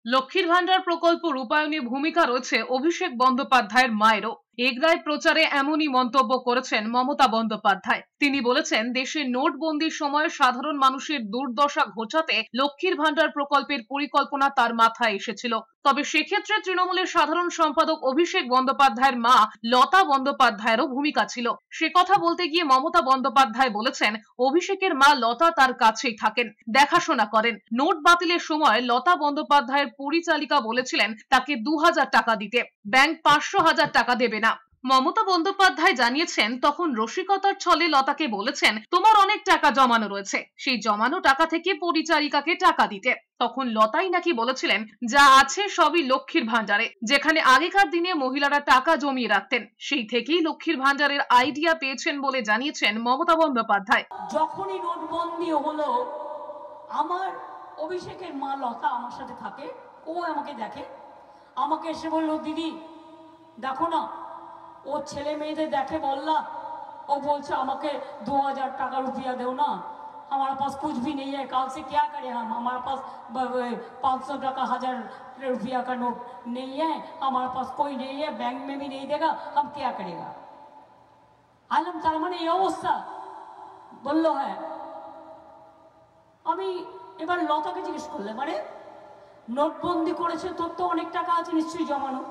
লক্ষ্মীর ভান্ডার প্রকল্প রূপায়ণে ভূমিকা রয়েছে অভিষেক বন্দ্যোপাধ্যায়ের মায়েরও। এগরায় প্রচারে এমনই মন্তব্য করেছেন মমতা বন্দ্যোপাধ্যায়। তিনি বলেছেন, দেশে নোটবন্দির সময় সাধারণ মানুষের দুর্দশা ঘোচাতে লক্ষ্মীর ভান্ডার প্রকল্পের পরিকল্পনা তার মাথায় এসেছিল। তবে সেক্ষেত্রে তৃণমূলের সাধারণ সম্পাদক অভিষেক বন্দ্যোপাধ্যায়ের মা লতা বন্দ্যোপাধ্যায়েরও ভূমিকা ছিল। সে কথা বলতে গিয়ে মমতা বন্দ্যোপাধ্যায় বলেছেন, অভিষেকের মা লতা তার কাছেই থাকেন, দেখাশোনা করেন। নোট বাতিলের সময় লতা বন্দ্যোপাধ্যায়ের পরিচালিকা বলেছিলেন তাকে 2000 টাকা দিতে, ব্যাংক 500,000 টাকা দেবে না। মমতা বন্দ্যোপাধ্যায় জানিয়েছেন, তখন রসিকতার ছলে লতাকে বলেছেন, তোমার অনেক টাকা জমানো রয়েছে, সেই জমানো টাকা থেকে পরিচারিকাকে টাকা দিতে। তখন লতাই নাকি বলেছিলেন, যা আছে সবই লক্ষ্মীর ভান্ডারে, যেখানে আগেকার দিনে মহিলারা টাকা জমিয়ে রাখতেন, সেই থেকেই লক্ষ্মীর ভান্ডারের আইডিয়া পেয়েছেন বলে জানিয়েছেন মমতা বন্দ্যোপাধ্যায়। যখনই নোটবন্দি হলো, আমার অভিষেকের মা লতা আমার সাথে থাকে, ও আমাকে দেখে, আমাকে এসে বলল, দিদি দেখো না, ও ছেলে মেয়েদের দেখে বললা, ও বলছে আমাকে 2000 টাকা रुपया दो ना, हमारे पास कुछ भी नहीं है, कल से क्या करें हम, हमारे पास 500 টাকা 1000 रुपया का नोट नहीं है, हमारे पास कोई नहीं है, बैंक में भी नहीं देगा, हम क्या करेगा। आलम तार माने এই অবস্থা বললো। হ্যাঁ, আমি এবার লতাকে জিজ্ঞেস করলে, মানে নোটবন্দি করেছে, তোর তো অনেক টাকা আছে নিশ্চয়ই জমানো।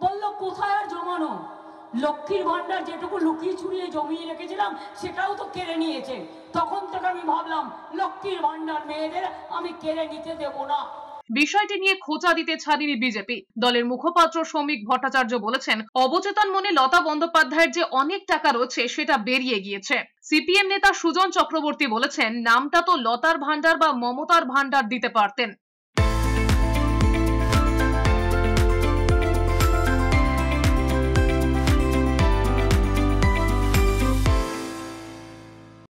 বললো, কোথায় আর জমানো, লক্ষ্মীর ভান্ডার যেটুকু লুকিয়ে চুরিয়ে জমিয়ে রেখেছিলাম সেটাও তো কেড়ে নিয়েছে। তখন থেকে আমি ভাবলাম, লক্ষ্মীর ভান্ডার মেয়েদের আমি কেড়ে নিতে দেব না। বিষয়টি নিয়ে খোঁচা দিতে ছাড়েনি বিজেপি। দলের মুখপাত্র শ্রমিক ভট্টাচার্য বলেছেন, অবচেতন মনে লতা বন্দ্যোপাধ্যায়ের যে অনেক টাকা রয়েছে সেটা বেরিয়ে গিয়েছে। সিপিএম নেতা সুজন চক্রবর্তী বলেছেন, নামটা তো লতার ভান্ডার বা মমতার ভান্ডার দিতে পারতেন।